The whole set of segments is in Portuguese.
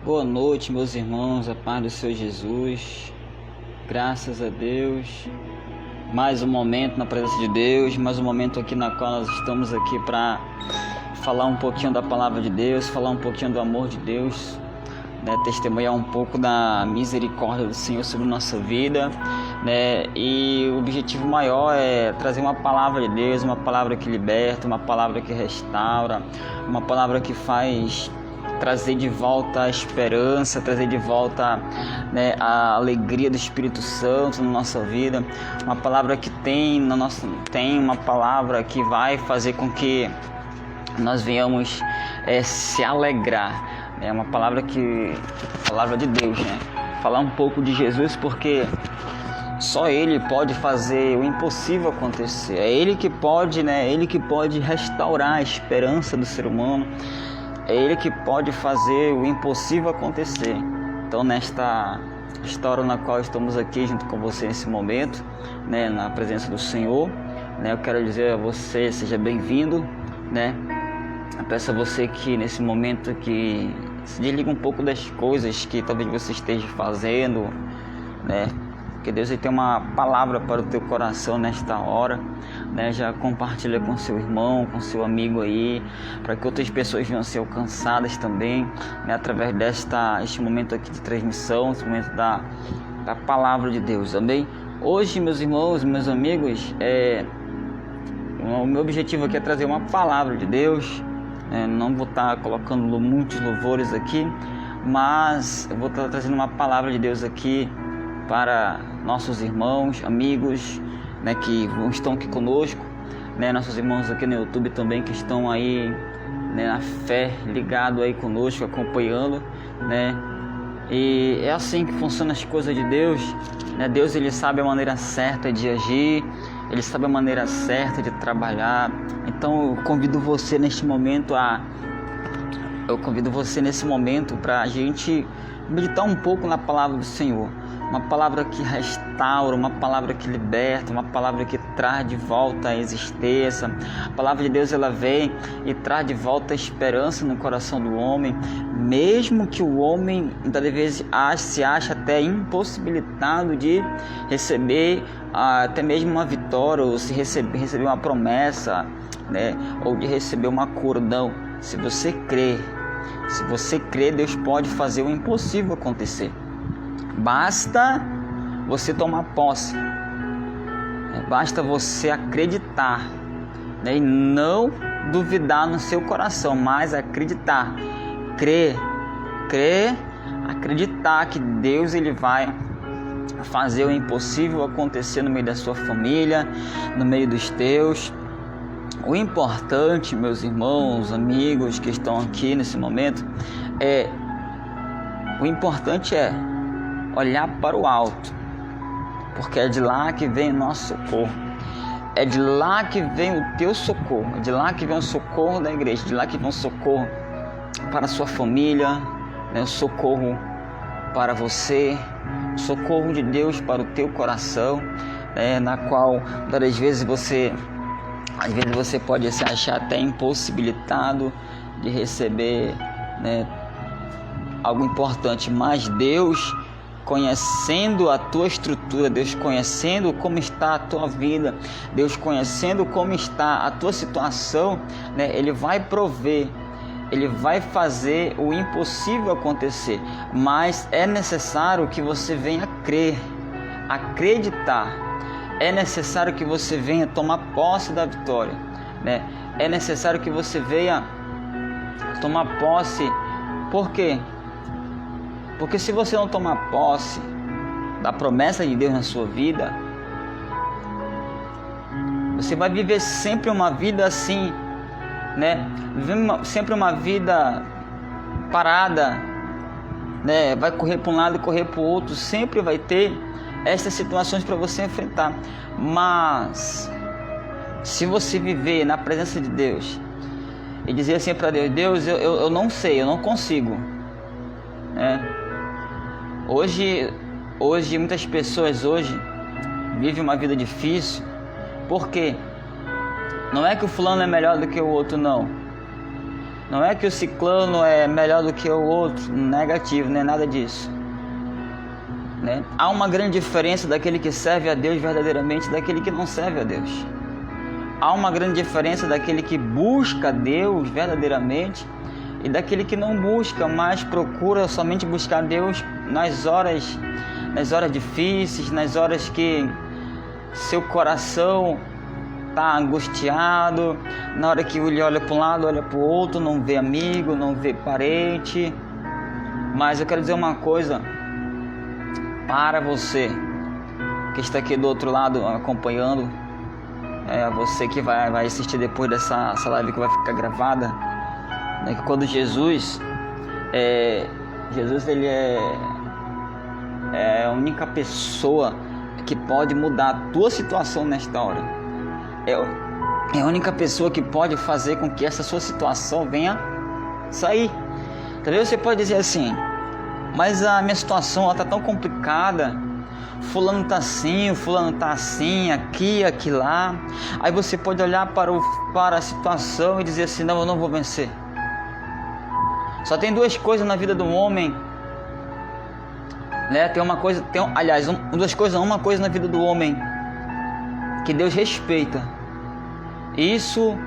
Boa noite, meus irmãos, a paz do Senhor Jesus. Graças a Deus. Mais um momento na presença de Deus, mais um momento aqui na qual nós estamos aqui para falar um pouquinho da palavra de Deus, falar um pouquinho do amor de Deus, né? Testemunhar um pouco da misericórdia do Senhor sobre nossa vida, né? E o objetivo maior é trazer uma palavra de Deus, uma palavra que liberta, uma palavra que restaura, uma palavra que faz trazer de volta a esperança, trazer de volta, né, a alegria do Espírito Santo na nossa vida, uma palavra que tem uma palavra que vai fazer com que nós venhamos se alegrar, é uma palavra de Deus, né? Falar um pouco de Jesus, porque só Ele pode fazer o impossível acontecer. É Ele que pode, né? Ele que pode restaurar a esperança do ser humano. É Ele que pode fazer o impossível acontecer. Então, nesta história na qual estamos aqui junto com você nesse momento, né, na presença do Senhor, né, eu quero dizer a você, seja bem-vindo, né? Eu peço a você que nesse momento que se desliga um pouco das coisas que talvez você esteja fazendo, né? Que Deus tem uma palavra para o teu coração nesta hora, né? Já compartilha com seu irmão, com seu amigo aí, para que outras pessoas venham a ser alcançadas também, né? Através este momento aqui de transmissão, esse momento da palavra de Deus, amém? Hoje, meus irmãos, meus amigos, o meu objetivo aqui é trazer uma palavra de Deus, não vou estar colocando muitos louvores aqui, mas eu vou estar trazendo uma palavra de Deus aqui para nossos irmãos, amigos, né, que estão aqui conosco, né, nossos irmãos aqui no YouTube também que estão aí, né, na fé, ligado aí conosco, acompanhando, né, e é assim que funcionam as coisas de Deus, né? Deus, Ele sabe a maneira certa de agir, Ele sabe a maneira certa de trabalhar. Então eu convido você nesse momento para a gente meditar um pouco na palavra do Senhor. Uma palavra que restaura, uma palavra que liberta, uma palavra que traz de volta a existência. A palavra de Deus, ela vem e traz de volta a esperança no coração do homem, mesmo que o homem muitas vezes se ache até impossibilitado de receber até mesmo uma vitória, ou se receber uma promessa, né, ou de receber uma cura. Não, se você crê, Deus pode fazer o impossível acontecer. Basta você tomar posse, basta você acreditar, né? E não duvidar no seu coração, mas acreditar, crer, acreditar que Deus, Ele vai fazer o impossível acontecer no meio da sua família, no meio dos teus. O importante, meus irmãos, amigos que estão aqui nesse momento, é olhar para o alto, porque é de lá que vem o nosso socorro, é de lá que vem o teu socorro, é de lá que vem o socorro da igreja, é de lá que vem o socorro para a sua família, né? O socorro para você, o socorro de Deus para o teu coração, né? Na qual, às vezes você pode se achar até impossibilitado de receber, né, algo importante, mas Deus, conhecendo a tua estrutura, Deus conhecendo como está a tua vida, Deus conhecendo como está a tua situação, né, Ele vai prover, Ele vai fazer o impossível acontecer, mas é necessário que você venha crer, acreditar, é necessário que você venha tomar posse da vitória, né? É necessário que você venha tomar posse. Por quê? Porque se você não tomar posse da promessa de Deus na sua vida, você vai viver sempre uma vida assim, né? Sempre uma vida parada, né? Vai correr para um lado e correr para o outro, sempre vai ter essas situações para você enfrentar. Mas se você viver na presença de Deus e dizer assim para Deus: Deus, eu não sei, eu não consigo, né? Hoje muitas pessoas vivem uma vida difícil. Por quê? Não é que o fulano é melhor do que o outro, não. Não é que o ciclano é melhor do que o outro, negativo, não é nada disso. Né? Há uma grande diferença daquele que serve a Deus verdadeiramente e daquele que não serve a Deus. Há uma grande diferença daquele que busca Deus verdadeiramente e daquele que não busca, mas procura somente buscar Deus nas horas difíceis, nas horas que seu coração está angustiado, na hora que ele olha para um lado, olha para o outro, não vê amigo, não vê parente. Mas eu quero dizer uma coisa para você que está aqui do outro lado acompanhando, você que vai assistir depois dessa live que vai ficar gravada, né, que quando Jesus ele é a única pessoa que pode mudar a tua situação nesta hora. É a única pessoa que pode fazer com que essa sua situação venha sair. Talvez você pode dizer assim: mas a minha situação está tão complicada, fulano está assim, o fulano está assim, aqui, lá. Aí você pode olhar para a situação e dizer assim: não, eu não vou vencer. Só tem duas coisas na vida do homem, né? Uma coisa na vida do homem que Deus respeita. Isso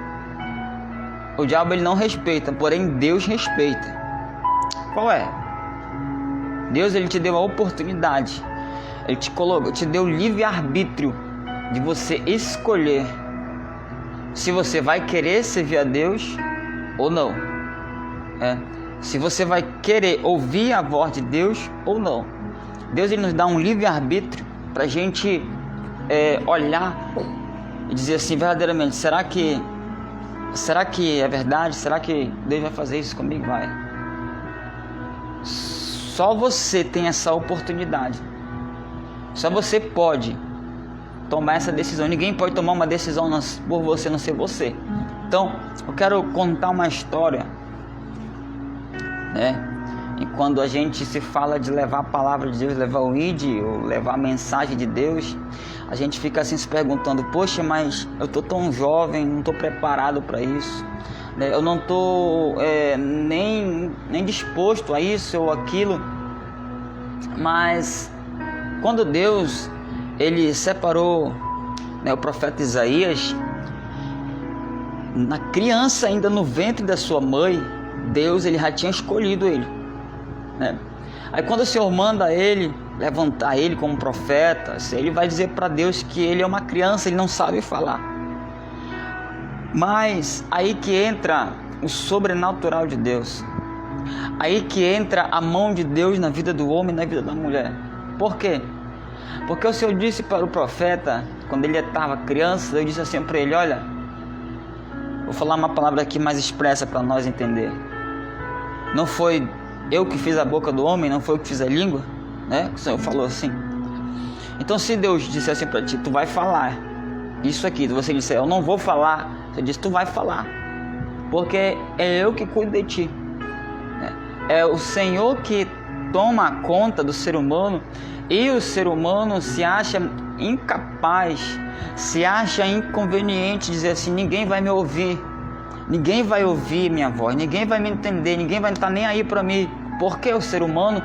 o diabo ele não respeita, porém Deus respeita. Qual é? Deus ele te deu a oportunidade, ele te deu livre arbítrio de você escolher se você vai querer servir a Deus ou não. Se você vai querer ouvir a voz de Deus ou não. Deus ele nos dá um livre arbítrio para a gente olhar e dizer assim, verdadeiramente, será que é verdade? Será que Deus vai fazer isso comigo? Vai. Só você tem essa oportunidade. Só você pode tomar essa decisão. Ninguém pode tomar uma decisão por você, não ser você. Então, eu quero contar uma história, né? E quando a gente se fala de levar a palavra de Deus, levar o ID, ou levar a mensagem de Deus, a gente fica assim se perguntando: poxa, mas eu estou tão jovem, não estou preparado para isso, né? Eu não estou nem disposto a isso ou aquilo. Mas quando Deus ele separou, né, o profeta Isaías, na criança ainda no ventre da sua mãe, Deus ele já tinha escolhido ele, né? Aí quando o Senhor manda ele levantar ele como profeta, ele vai dizer para Deus que ele é uma criança, ele não sabe falar. Mas aí que entra o sobrenatural de Deus, aí que entra a mão de Deus na vida do homem, na vida da mulher. Por quê? Porque o Senhor disse para o profeta, quando ele estava criança, eu disse assim para ele: olha, vou falar uma palavra aqui mais expressa para nós entender. Não foi eu que fiz a boca do homem, não foi eu que fiz a língua, né? O Senhor falou assim. Então se Deus disse assim para ti: tu vai falar isso aqui, você disse eu não vou falar, você disse tu vai falar, porque é eu que cuido de ti, né? É o Senhor que toma conta do ser humano, e o ser humano se acha incapaz, se acha inconveniente dizer assim: ninguém vai me ouvir, ninguém vai ouvir minha voz, ninguém vai me entender, ninguém vai estar nem aí para mim. Porque o ser humano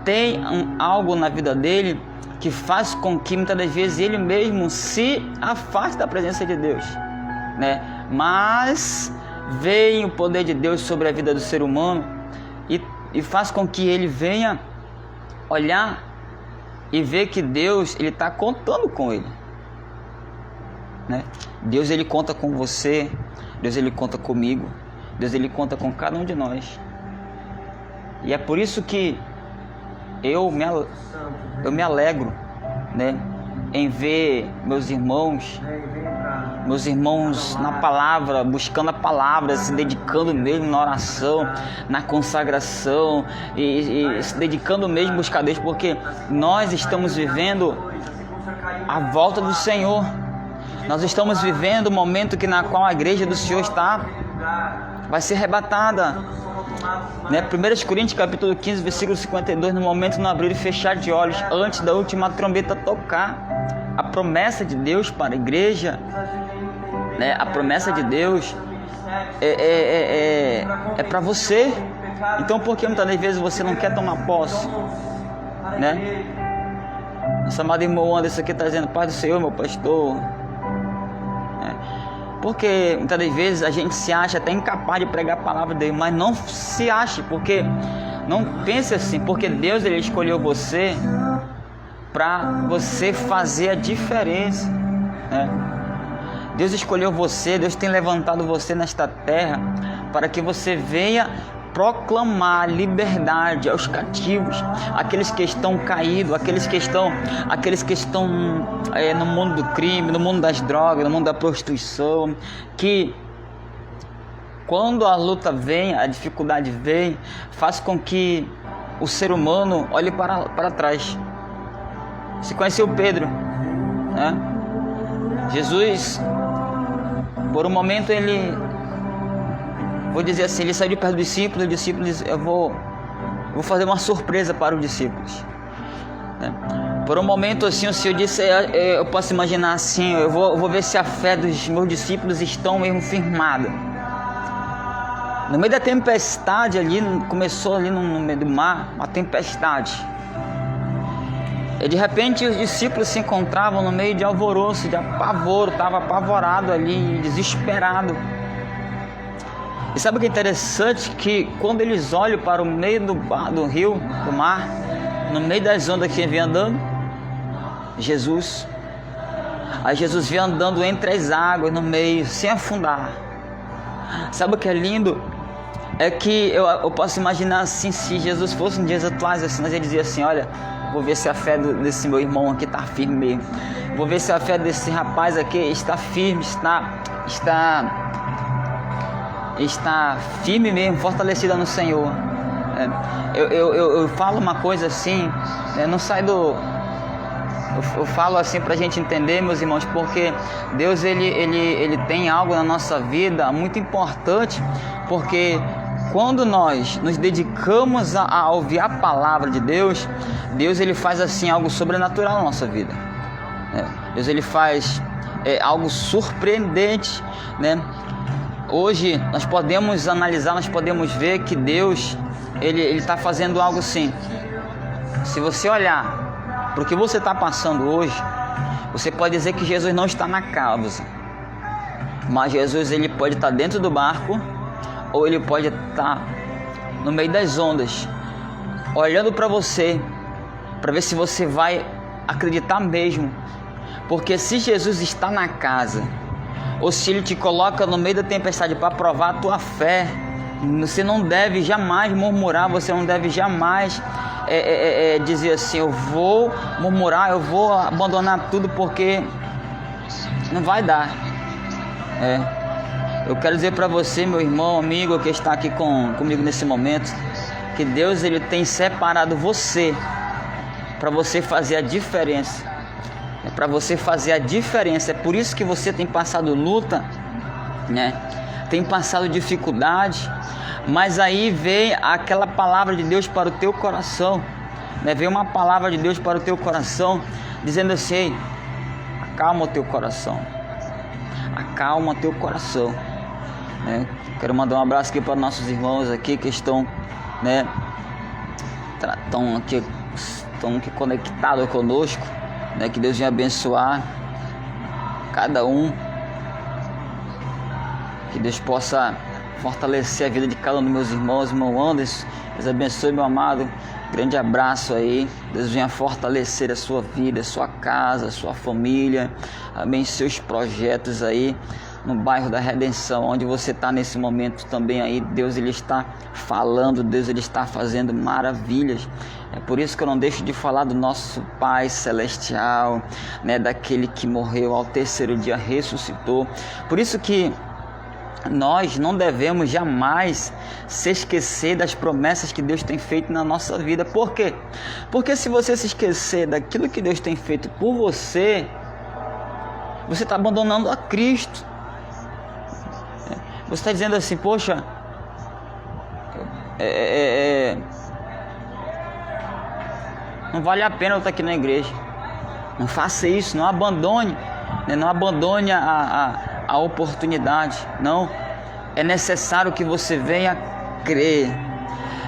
tem algo na vida dele que faz com que muitas das vezes ele mesmo se afaste da presença de Deus, né? Mas vem o poder de Deus sobre a vida do ser humano e faz com que ele venha olhar e ver que Deus ele está contando com ele, né? Deus ele conta com você, Deus ele conta comigo, Deus ele conta com cada um de nós. E é por isso que eu me alegro, né, em ver meus irmãos na palavra, buscando a palavra, se dedicando mesmo na oração, na consagração e se dedicando mesmo a buscar Deus, porque nós estamos vivendo a volta do Senhor. Nós estamos vivendo o momento na qual a igreja do Senhor vai ser arrebatada, né? 1 Coríntios capítulo 15, versículo 52, no momento no abrir e fechar de olhos, antes da última trombeta tocar. A promessa de Deus para a igreja, né? A promessa de Deus é para você. Então por que muitas das vezes você não quer tomar posse, né? Nosso amado irmão Anderson aqui está dizendo: Pai do Senhor, meu pastor. Porque muitas das vezes a gente se acha até incapaz de pregar a palavra de Deus, mas não se ache, porque não pense assim, porque Deus ele escolheu você para você fazer a diferença, né? Deus escolheu você, Deus tem levantado você nesta terra para que você venha proclamar liberdade aos cativos, aqueles que estão caídos, aqueles que estão no mundo do crime, no mundo das drogas, no mundo da prostituição, que quando a luta vem, a dificuldade vem, faz com que o ser humano olhe para trás. Você conheceu Pedro, né? Jesus, por um momento vou dizer assim, ele saiu de perto do discípulo, e o discípulo diz: eu vou fazer uma surpresa para os discípulos, né? Por um momento assim o Senhor disse: eu posso imaginar assim, eu vou ver se a fé dos meus discípulos estão mesmo firmada. No meio da tempestade ali, começou ali no meio do mar, uma tempestade. E de repente os discípulos se encontravam no meio de alvoroço, de apavoro, estava apavorado ali, desesperado. E sabe o que é interessante? Que quando eles olham para o meio do rio, do mar, no meio das ondas que vem andando, Jesus. Aí Jesus vem andando entre as águas, no meio, sem afundar. Sabe o que é lindo? É que eu posso imaginar assim, se Jesus fosse em dias atuais, assim, mas ele dizia assim: olha, vou ver se a fé desse meu irmão aqui está firme mesmo. Vou ver se a fé desse rapaz aqui está firme, está firme mesmo, fortalecida no Senhor. Eu falo uma coisa assim, não sai do... Eu falo assim para a gente entender, meus irmãos, porque Deus ele tem algo na nossa vida muito importante, porque quando nós nos dedicamos a ouvir a palavra de Deus, Deus ele faz assim algo sobrenatural na nossa vida. Deus ele faz algo surpreendente, né? Hoje nós podemos analisar, nós podemos ver que Deus ele está fazendo algo assim. Se você olhar para o que você está passando hoje, você pode dizer que Jesus não está na causa, mas Jesus ele pode estar dentro do barco, ou ele pode estar no meio das ondas, olhando para você, para ver se você vai acreditar mesmo. Porque se Jesus está na casa, ou se ele te coloca no meio da tempestade para provar a tua fé, você não deve jamais murmurar, você não deve jamais dizer assim: eu vou murmurar, eu vou abandonar tudo, porque não vai dar. Eu quero dizer para você, meu irmão, amigo que está aqui comigo nesse momento, que Deus ele tem separado você para você fazer a diferença. Para você fazer a diferença. É por isso que você tem passado luta, né? Tem passado dificuldade, mas aí vem aquela palavra de Deus para o teu coração, né? Vem uma palavra de Deus para o teu coração, dizendo assim: acalma o teu coração, acalma o teu coração, né? Quero mandar um abraço aqui para nossos irmãos aqui que estão, né, estão aqui conectados conosco, né? Que Deus venha abençoar cada um, que Deus possa fortalecer a vida de cada um dos meus irmãos. Irmão Anderson, Deus abençoe, meu amado, grande abraço aí, Deus venha fortalecer a sua vida, a sua casa, a sua família, amém, seus projetos aí no bairro da Redenção, onde você está nesse momento também aí. Deus ele está falando, Deus ele está fazendo maravilhas. É por isso que eu não deixo de falar do nosso Pai Celestial, né, daquele que morreu, ao terceiro dia ressuscitou. Por isso que nós não devemos jamais se esquecer das promessas que Deus tem feito na nossa vida. Por quê? Porque se você se esquecer daquilo que Deus tem feito por você, você está abandonando a Cristo. Você está dizendo assim: poxa, não vale a pena eu estar aqui na igreja. Não faça isso, não abandone, né? Não abandone a oportunidade. Não, É necessário que você venha crer.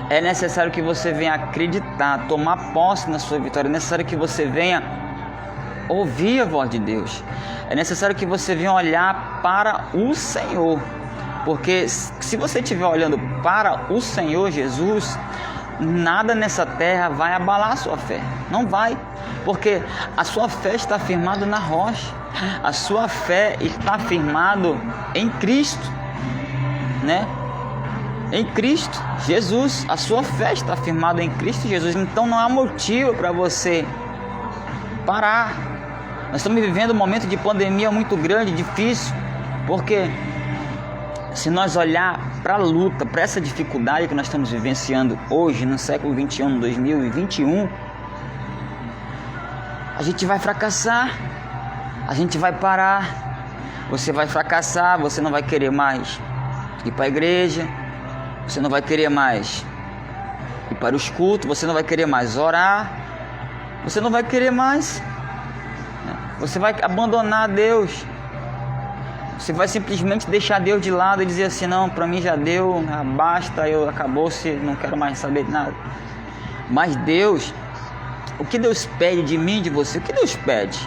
É necessário que você venha acreditar, tomar posse na sua vitória. É necessário que você venha ouvir a voz de Deus. É necessário que você venha olhar para o Senhor. Porque se você estiver olhando para o Senhor Jesus, nada nessa terra vai abalar a sua fé. Não vai. Porque a sua fé está firmada na rocha. A sua fé está firmada em Cristo, né? Em Cristo Jesus. A sua fé está firmada em Cristo Jesus. Então não há motivo para você parar. Nós estamos vivendo um momento de pandemia muito grande, difícil, porque se nós olhar para a luta, para essa dificuldade que nós estamos vivenciando hoje, no século 21, 2021, a gente vai fracassar, a gente vai parar, você vai fracassar, você não vai querer mais ir para a igreja, você não vai querer mais ir para os cultos, você não vai querer mais orar, você não vai querer mais, você vai abandonar Deus, você vai simplesmente deixar Deus de lado e dizer assim, não, para mim já deu, basta, acabou-se, não quero mais saber de nada. Mas Deus, o que Deus pede de mim e de você? O que Deus pede?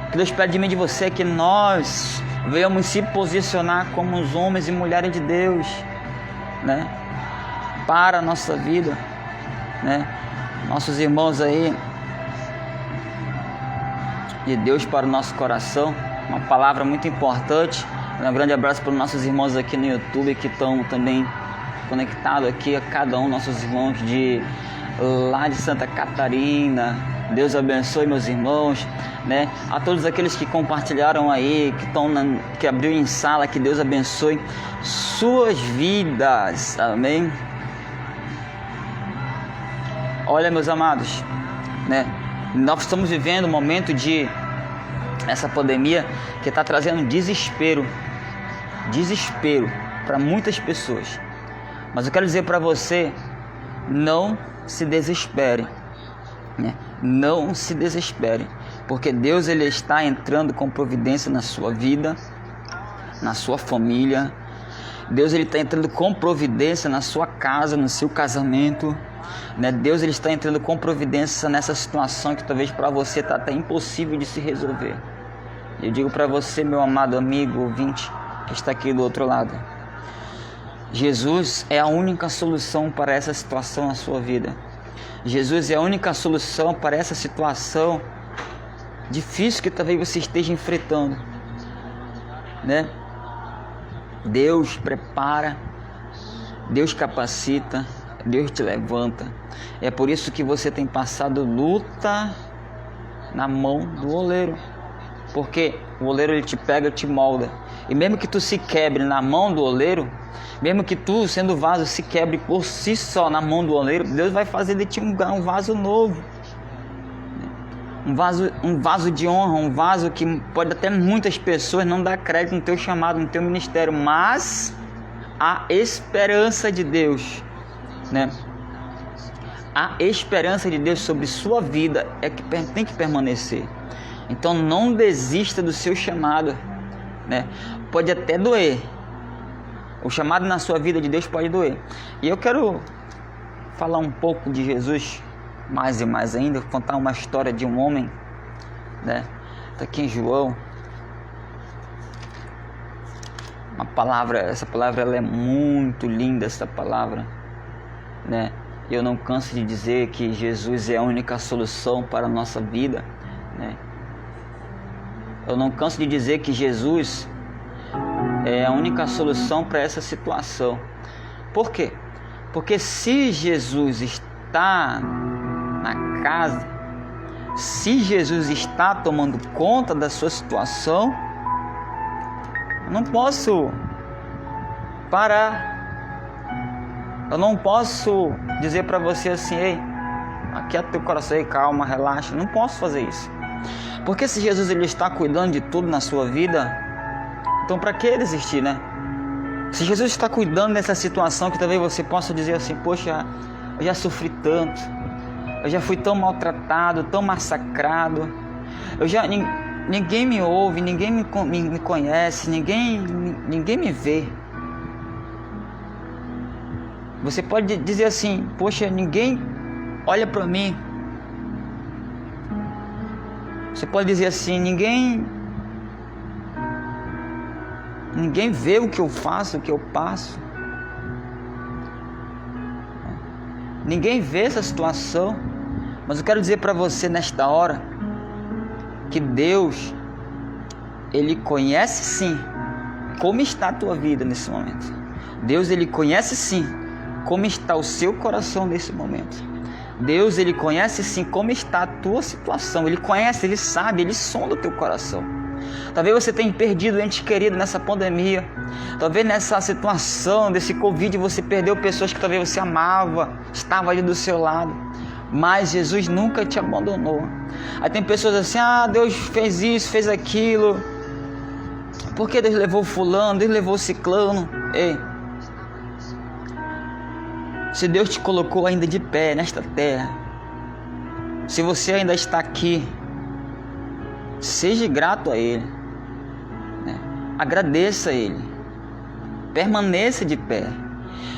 O que Deus pede de mim e de você é que nós venhamos se posicionar como os homens e mulheres de Deus, né? Para a nossa vida, né? Nossos irmãos aí de Deus para o nosso coração, uma palavra muito importante. Um grande abraço para os nossos irmãos aqui no YouTube que estão também conectados aqui, a cada um, nossos irmãos de lá de Santa Catarina. Deus abençoe meus irmãos, né? A todos aqueles que compartilharam aí, que abriu em sala, que Deus abençoe suas vidas, amém? Olha, meus amados, né? Nós estamos vivendo um momento de essa pandemia que está trazendo desespero para muitas pessoas. Mas eu quero dizer para você, não se desespere, né? Não se desespere, porque Deus ele está entrando com providência na sua vida, na sua família. Deus ele está entrando com providência na sua casa, no seu casamento, né? Deus ele está entrando com providência nessa situação que talvez para você está até impossível de se resolver. Eu digo para você, meu amado amigo ouvinte que está aqui do outro lado, Jesus é a única solução para essa situação na sua vida. Jesus é a única solução para essa situação difícil que talvez você esteja enfrentando, né? Deus prepara, Deus capacita, Deus te levanta. É por isso que você tem passado luta na mão do oleiro, porque o oleiro ele te pega, te molda. E mesmo que tu se quebre na mão do oleiro, mesmo que tu, sendo vaso, se quebre por si só na mão do oleiro, Deus vai fazer de ti um vaso novo. Um vaso de honra, um vaso que pode até muitas pessoas não dar crédito no teu chamado, no teu ministério, mas a esperança de Deus, né? A esperança de Deus sobre sua vida é que tem que permanecer. Então não desista do seu chamado, né? Pode até doer. O chamado na sua vida de Deus pode doer. E eu quero falar um pouco de Jesus, mais e mais ainda, contar uma história de um homem, né? Está aqui em João. Essa palavra ela é muito linda, essa palavra, né? Eu não canso de dizer que Jesus é a única solução para a nossa vida, né? Eu não canso de dizer que Jesus é a única solução para essa situação. Por quê? Porque se Jesus está na casa, se Jesus está tomando conta da sua situação, eu não posso parar. Eu não posso dizer para você assim, ei, aquieta teu coração aí, calma, relaxa. Eu não posso fazer isso. Porque se Jesus ele está cuidando de tudo na sua vida, então para que desistir, né? Se Jesus está cuidando dessa situação que talvez você possa dizer assim, poxa, eu já sofri tanto, eu já fui tão maltratado, tão massacrado, ninguém me ouve, ninguém me conhece, ninguém me vê. Você pode dizer assim: poxa, ninguém olha para mim. Você pode dizer assim: ninguém vê o que eu faço, o que eu passo. Ninguém vê essa situação. Mas eu quero dizer para você nesta hora que Deus, Ele conhece sim como está a tua vida nesse momento. Deus, Ele conhece sim como está o seu coração nesse momento. Deus, Ele conhece sim como está a tua situação. Ele conhece, Ele sabe, Ele sonda o teu coração. Talvez você tenha perdido ente querido nessa pandemia. Talvez nessa situação desse Covid você perdeu pessoas que talvez você amava, estavam ali do seu lado. Mas Jesus nunca te abandonou. Aí tem pessoas assim: Deus fez isso, fez aquilo. Por que Deus levou fulano, Deus levou ciclano? Ei, se Deus te colocou ainda de pé nesta terra, se você ainda está aqui, seja grato a Ele, né? Agradeça a Ele, permaneça de pé.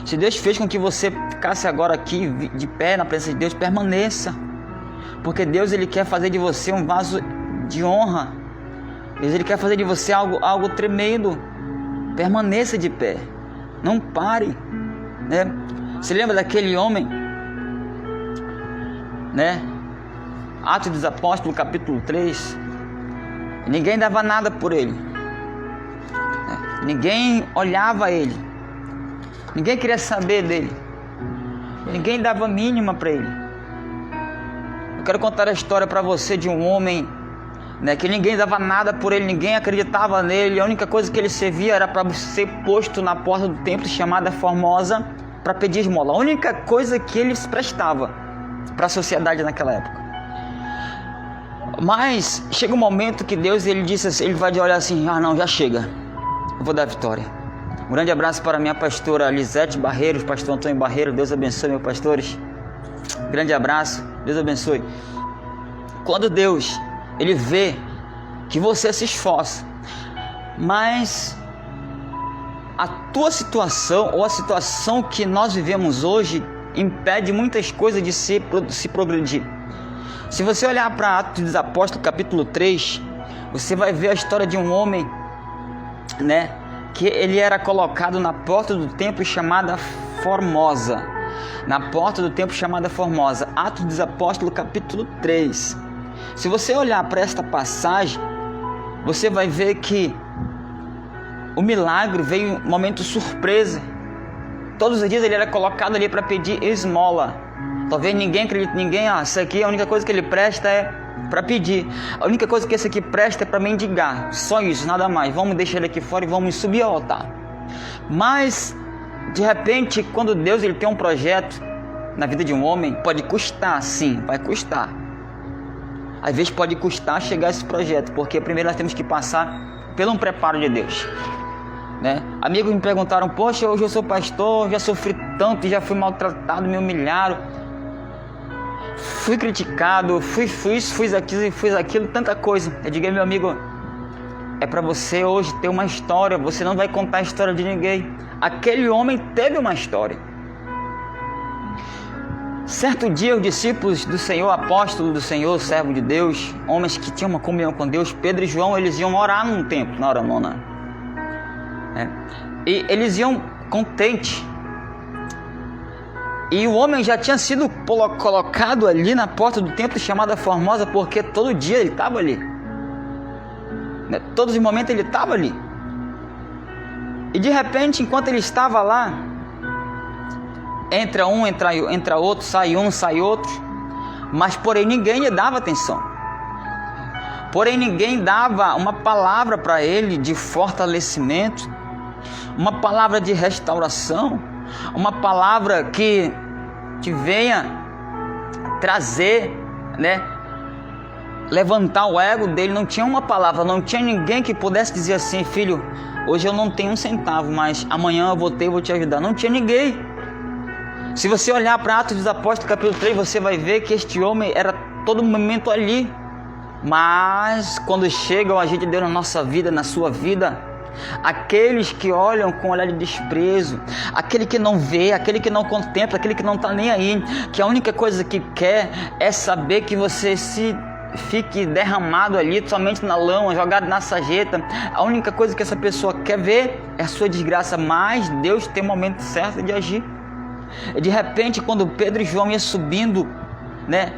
Se Deus fez com que você ficasse agora aqui de pé na presença de Deus, permaneça, porque Deus, Ele quer fazer de você um vaso de honra. Deus, Ele quer fazer de você algo tremendo. Permaneça de pé, não pare, né? Você lembra daquele homem, né? Atos dos Apóstolos, capítulo 3. Ninguém dava nada por ele, né? Ninguém olhava a ele, ninguém queria saber dele, ninguém dava mínima para ele. Eu quero contar a história para você de um homem, né, que ninguém dava nada por ele, ninguém acreditava nele. A única coisa que ele servia era para ser posto na porta do templo chamada Formosa para pedir esmola. A única coisa que ele se prestava para a sociedade naquela época. Mas chega um momento que Deus, Ele disse assim, Ele vai olhar assim: não, já chega, eu vou dar vitória. Um grande abraço para minha pastora Lisete Barreiros, pastor Antônio Barreiro. Deus abençoe, meus pastores. Grande abraço, Deus abençoe. Quando Deus, Ele vê que você se esforça, mas a tua situação ou a situação que nós vivemos hoje impede muitas coisas de se progredir. Se você olhar para Atos dos Apóstolos, capítulo 3, você vai ver a história de um homem, né, que ele era colocado na porta do templo chamada Formosa. Na porta do templo chamada Formosa. Atos dos Apóstolos, capítulo 3. Se você olhar para esta passagem, você vai ver que o milagre veio em um momento surpresa. Todos os dias ele era colocado ali para pedir esmola. Talvez ninguém acredite, isso aqui a única coisa que ele presta é para pedir. A única coisa que esse aqui presta é para mendigar. Só isso, nada mais. Vamos deixar ele aqui fora e vamos subir ao altar. Mas, de repente, quando Deus, Ele tem um projeto na vida de um homem, pode custar, sim, vai custar. Às vezes pode custar chegar a esse projeto, porque primeiro nós temos que passar pelo um preparo de Deus, né? Amigos me perguntaram: poxa, hoje eu sou pastor, já sofri tanto, já fui maltratado, me humilharam, fui criticado, fiz aquilo, tanta coisa. Eu digo: meu amigo, é para você hoje ter uma história. Você não vai contar a história de ninguém. Aquele homem teve uma história. Certo dia, os discípulos do Senhor, apóstolos do Senhor, servo de Deus, homens que tinham uma comunhão com Deus, Pedro e João, eles iam orar num templo, na hora nona. E eles iam contentes. E o homem já tinha sido colocado ali na porta do templo chamada Formosa, porque todo dia ele estava ali. Todos os momentos ele estava ali. E de repente, enquanto ele estava lá, entra um, entra outro, sai outro, mas porém ninguém lhe dava atenção. Porém ninguém dava uma palavra para ele de fortalecimento, uma palavra de restauração, uma palavra que venha trazer, né, levantar o ego dele. Não tinha uma palavra, não tinha ninguém que pudesse dizer assim: filho, hoje eu não tenho um centavo, mas amanhã eu vou te ajudar. Não tinha ninguém. Se você olhar para Atos dos Apóstolos, capítulo 3, você vai ver que este homem era todo momento ali, Mas quando chega o agir de Deus na nossa vida, na sua vida, aqueles que olham com olhar de desprezo, aquele que não vê, aquele que não contempla, aquele que não está nem aí, que a única coisa que quer é saber que você fique derramado ali, somente na lama, jogado na sarjeta. A única coisa que essa pessoa quer ver é a sua desgraça, mas Deus tem o momento certo de agir. E de repente, quando Pedro e João iam subindo, né,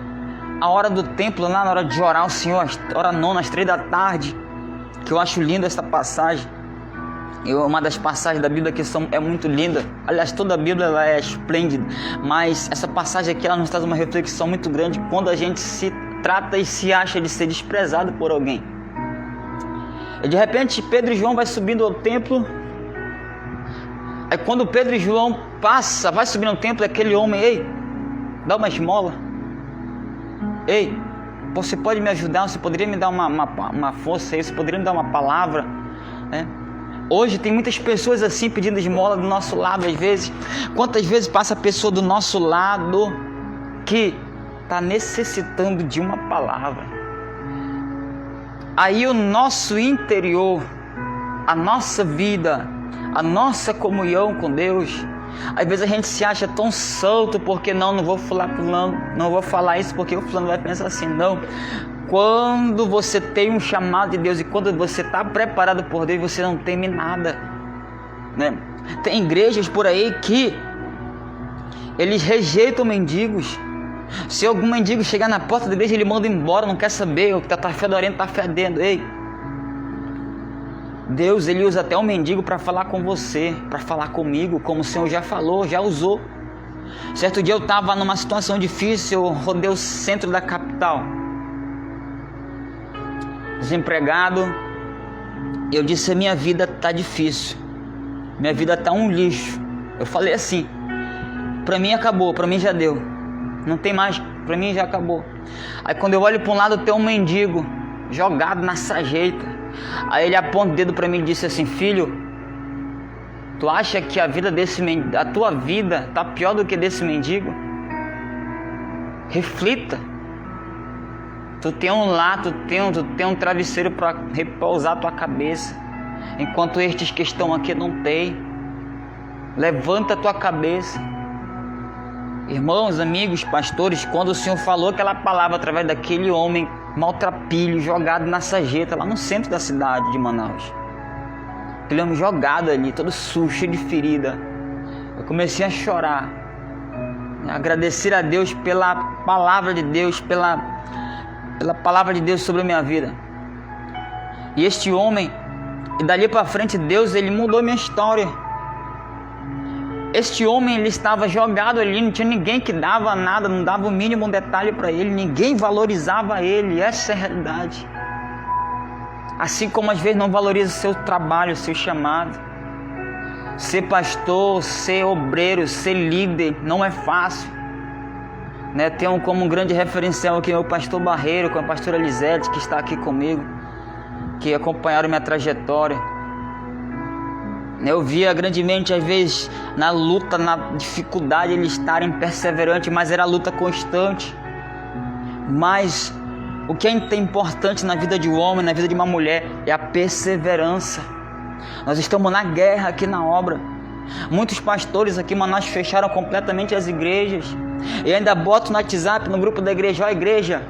a hora do templo, lá na hora de orar ao Senhor, hora nona, às 3 da tarde, que eu acho linda essa passagem. Uma das passagens da Bíblia que é muito linda. Aliás, toda a Bíblia ela é esplêndida, mas essa passagem aqui ela nos traz uma reflexão muito grande quando a gente se trata e se acha de ser desprezado por alguém. E de repente Pedro e João vai subindo ao templo. Aí quando Pedro e João vai subindo ao templo, aquele homem: ei, dá uma esmola. Ei, você pode me ajudar? Você poderia me dar uma força aí? Você poderia me dar uma palavra? Né? Hoje tem muitas pessoas assim pedindo esmola do nosso lado às vezes. Quantas vezes passa a pessoa do nosso lado que está necessitando de uma palavra? Aí o nosso interior, a nossa vida, a nossa comunhão com Deus, às vezes a gente se acha tão santo porque não vou falar fulano, não vou falar isso porque o fulano vai pensar assim. Não. Quando você tem um chamado de Deus e quando você está preparado por Deus, você não teme nada, né? Tem igrejas por aí que eles rejeitam mendigos. Se algum mendigo chegar na porta da igreja, ele manda embora, não quer saber, o que está fedorento está fedendo. Ei, Deus ele usa até o mendigo para falar com você, para falar comigo, como o Senhor já falou, já usou. Certo dia eu estava numa situação difícil, eu rodei o centro da capital, desempregado. Eu disse: a minha vida está difícil, minha vida está um lixo. Eu falei assim: para mim acabou, para mim já deu, não tem mais, para mim já acabou. Aí quando eu olho para um lado, tem um mendigo jogado na sarjeta. Aí ele aponta o dedo para mim e disse assim: filho, tu acha que a tua vida está pior do que desse mendigo? Reflita. Tu tem um lar, tu tem um travesseiro para repousar tua cabeça, enquanto estes que estão aqui não têm. Levanta a tua cabeça. Irmãos, amigos, pastores, quando o Senhor falou aquela palavra através daquele homem maltrapilho, jogado na sarjeta, lá no centro da cidade de Manaus, aquele homem jogado ali, todo sujo, cheio de ferida, eu comecei a chorar, agradecer a Deus pela palavra de Deus, pela palavra de Deus sobre a minha vida. E este homem, e dali para frente, Deus ele mudou minha história. Este homem ele estava jogado ali, não tinha ninguém que dava nada, não dava o mínimo detalhe para ele, ninguém valorizava ele. Essa é a realidade. Assim como às vezes não valoriza o seu trabalho, o seu chamado. Ser pastor, ser obreiro, ser líder não é fácil, né? Tenho como um grande referencial aqui o pastor Barreiro, com a pastora Lisete, que está aqui comigo, que acompanharam minha trajetória. Eu via grandemente, às vezes, na luta, na dificuldade, eles estarem perseverantes, mas era luta constante. Mas o que é importante na vida de um homem, na vida de uma mulher, é a perseverança. Nós estamos na guerra aqui na obra. Muitos pastores aqui em Manaus fecharam completamente as igrejas. E ainda boto no WhatsApp, no grupo da igreja: ó, igreja,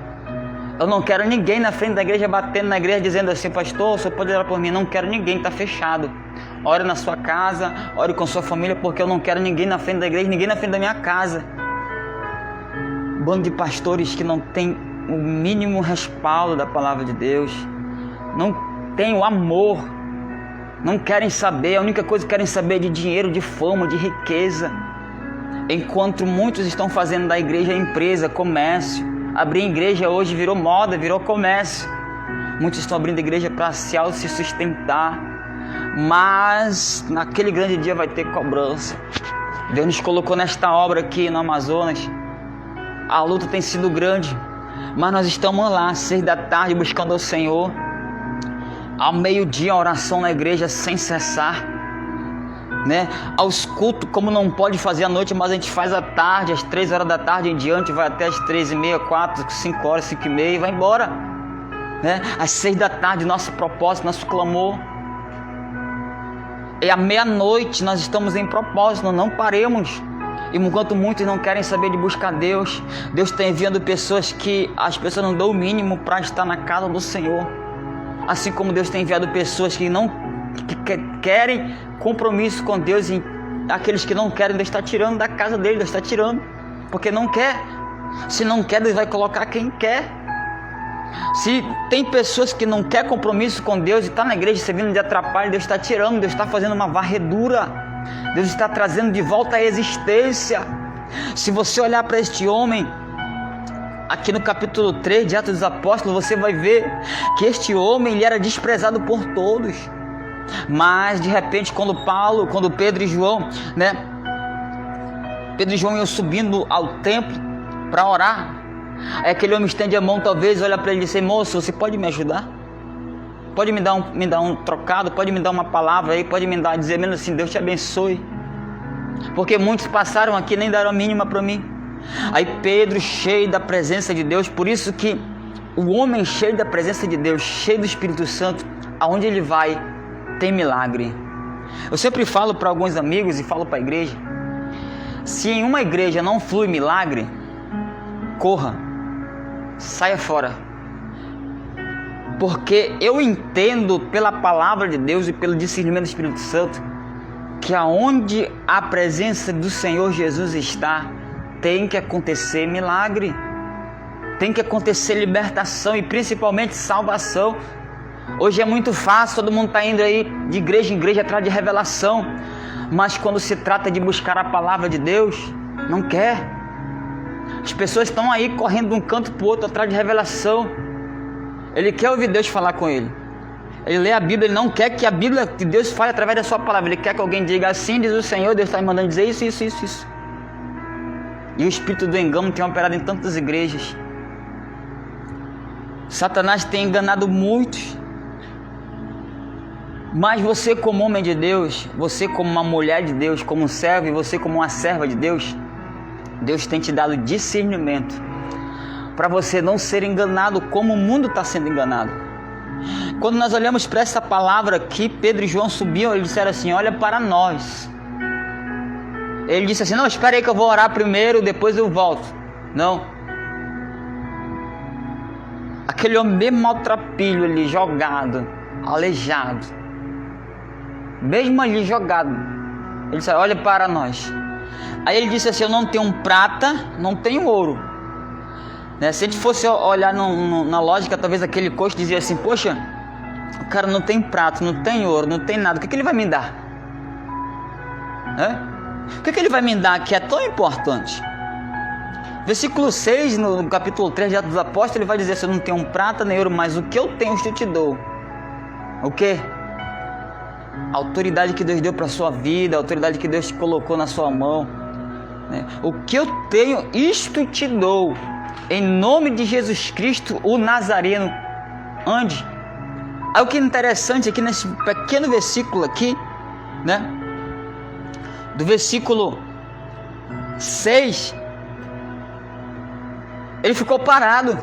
eu não quero ninguém na frente da igreja batendo na igreja dizendo assim: pastor, você pode orar por mim? Não quero ninguém, está fechado. Ore na sua casa, ore com sua família, porque eu não quero ninguém na frente da igreja, ninguém na frente da minha casa. Bando de pastores que não tem o mínimo respaldo da palavra de Deus, não tem o amor, não querem saber, a única coisa que querem saber é de dinheiro, de fama, de riqueza. Enquanto muitos estão fazendo da igreja empresa, comércio. Abrir igreja hoje virou moda, virou comércio. Muitos estão abrindo igreja para se sustentar. Mas naquele grande dia vai ter cobrança. Deus nos colocou nesta obra aqui no Amazonas. A luta tem sido grande, mas nós estamos lá, 6 da tarde, buscando ao Senhor. Ao meio-dia, a oração na igreja sem cessar, né? Aos cultos, como não pode fazer à noite, mas a gente faz à tarde, às 3 horas da tarde em diante, vai até às 3h30, 4, 5 horas, 5h30 e vai embora. né? Às 6 da tarde, nosso propósito, nosso clamor. E à meia-noite nós estamos em propósito, não paremos. E enquanto muitos não querem saber de buscar Deus, Deus está enviando pessoas que as pessoas não dão o mínimo para estar na casa do Senhor. Assim como Deus tem enviado pessoas que querem compromisso com Deus, e aqueles que não querem, Deus está tirando da casa dele, Deus está tirando, porque não quer. Se não quer, Deus vai colocar quem quer. Se tem pessoas que não querem compromisso com Deus e está na igreja servindo de atrapalho, Deus está tirando, Deus está fazendo uma varredura, Deus está trazendo de volta a existência. Se você olhar para este homem, aqui no capítulo 3 de Atos dos Apóstolos, você vai ver que este homem ele era desprezado por todos. Mas de repente, quando Pedro e João, né? Pedro e João iam subindo ao templo para orar. Aí aquele homem estende a mão, talvez, olha para ele e diz: moço, você pode me ajudar? Pode me dar um trocado? Pode me dar uma palavra aí? Pode me dizer menos assim, Deus te abençoe? Porque muitos passaram aqui e nem deram a mínima para mim. Aí Pedro, cheio da presença de Deus, por isso que o homem cheio da presença de Deus, cheio do Espírito Santo, aonde ele vai, tem milagre. Eu sempre falo para alguns amigos e falo para a igreja: se em uma igreja não flui milagre, corra, saia fora. Porque eu entendo pela palavra de Deus e pelo discernimento do Espírito Santo que aonde a presença do Senhor Jesus está, tem que acontecer milagre, tem que acontecer libertação e principalmente salvação. Hoje é muito fácil, todo mundo está indo aí de igreja em igreja atrás de revelação, mas quando se trata de buscar a palavra de Deus, não quer. As pessoas estão aí correndo de um canto para o outro atrás de revelação. Ele quer ouvir Deus falar com ele. Ele lê a Bíblia, ele não quer que a Bíblia de Deus fale através da sua palavra. Ele quer que alguém diga: assim diz o Senhor, Deus está me mandando dizer isso. E o espírito do engano tem operado em tantas igrejas. Satanás tem enganado muitos. Mas você, como homem de Deus, você como uma mulher de Deus, como um servo, e você como uma serva de Deus, Deus tem te dado discernimento para você não ser enganado como o mundo está sendo enganado. Quando nós olhamos para essa palavra aqui, Pedro e João subiam, eles disseram assim: olha para nós. Ele disse assim: não, espera aí que eu vou orar primeiro, depois eu volto. Não. Aquele homem bem maltrapilho ali, jogado, aleijado, mesmo ali jogado, ele disse: olha para nós. Aí ele disse assim: eu não tenho prata, não tenho ouro, né? Se a gente fosse olhar na lógica, talvez aquele coxo dizia assim: poxa, o cara não tem prata, não tem ouro, não tem nada, o que ele vai me dar? O que ele vai me dar que é tão importante? Versículo 6, no capítulo 3 de Atos dos Apóstolos, ele vai dizer assim: eu não tenho prata nem ouro, mas o que eu tenho eu te dou. O que? A autoridade que Deus deu para a sua vida, a autoridade que Deus te colocou na sua mão, né? O que eu tenho, isto te dou, em nome de Jesus Cristo, o Nazareno. Ande. Aí o que é interessante aqui nesse pequeno versículo aqui, né? Do versículo 6, ele ficou parado.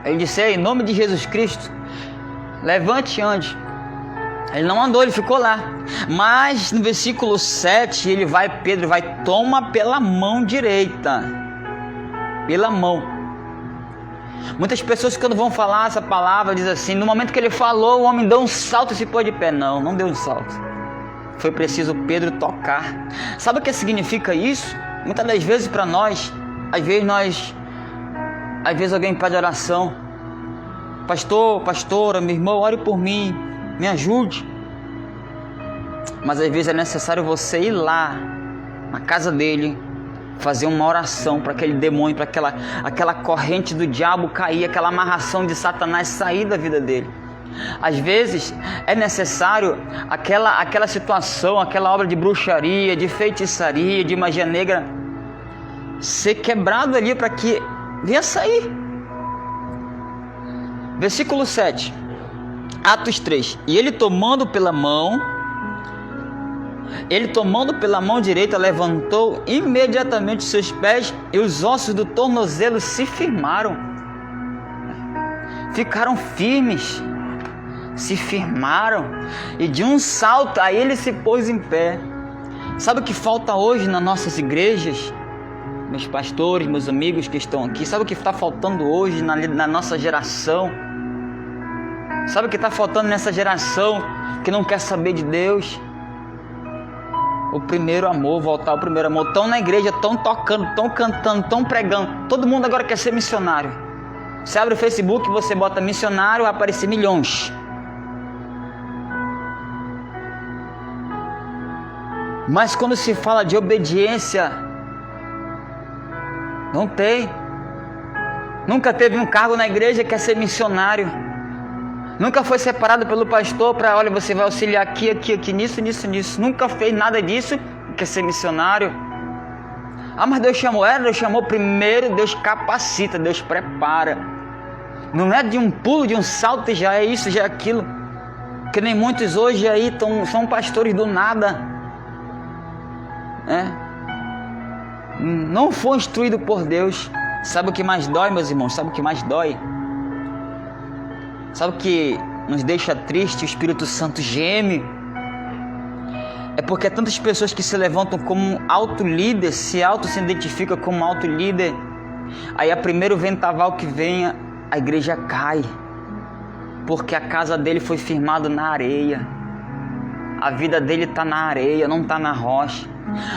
Ele disse: em nome de Jesus Cristo, levante e ande. Ele não andou, ele ficou lá. Mas no versículo 7, Pedro vai, toma pela mão direita. Pela mão. Muitas pessoas, quando vão falar essa palavra, dizem assim: no momento que ele falou, o homem deu um salto e se pôs de pé. Não deu um salto. Foi preciso Pedro tocar. Sabe o que significa isso? Muitas das vezes para nós, às vezes alguém pede oração: pastor, pastora, meu irmão, ore por mim, me ajude. Mas às vezes é necessário você ir lá na casa dele, fazer uma oração para aquele demônio, para aquela corrente do diabo cair, aquela amarração de Satanás sair da vida dele. Às vezes é necessário aquela situação, aquela obra de bruxaria, de feitiçaria, de magia negra ser quebrado ali para que venha sair. Versículo 7, Atos 3. E ele tomando pela mão direita, levantou imediatamente os seus pés, e os ossos do tornozelo se firmaram. ficaram firmes, se firmaram, e de um salto aí ele se pôs em pé. Sabe o que falta hoje nas nossas igrejas? Meus pastores, meus amigos que estão aqui, sabe o que está faltando hoje na nossa geração? Sabe o que está faltando nessa geração que não quer saber de Deus? O primeiro amor, voltar ao primeiro amor. Estão na igreja, estão tocando, estão cantando, estão pregando. Todo mundo agora quer ser missionário. Você abre o Facebook, você bota missionário, vai aparecer milhões. Mas quando se fala de obediência, não tem. Nunca teve um cargo na igreja que quer ser missionário. Nunca foi separado pelo pastor para, olha, você vai auxiliar aqui, nisso. Nunca fez nada disso, quer ser missionário. Ah, mas Deus chamou. Deus chamou primeiro, Deus capacita, Deus prepara. Não é de um pulo, de um salto, já é isso, já é aquilo. Que nem muitos hoje aí são pastores do nada. Não foi instruído por Deus. Sabe o que mais dói, meus irmãos? Sabe o que mais dói? Sabe o que nos deixa triste? O Espírito Santo geme. É porque tantas pessoas que se levantam como auto-líder, se identificam como auto-líder, aí a primeiro vendaval que venha, a igreja cai, porque a casa dele foi firmada na areia, a vida dele está na areia, não está na rocha.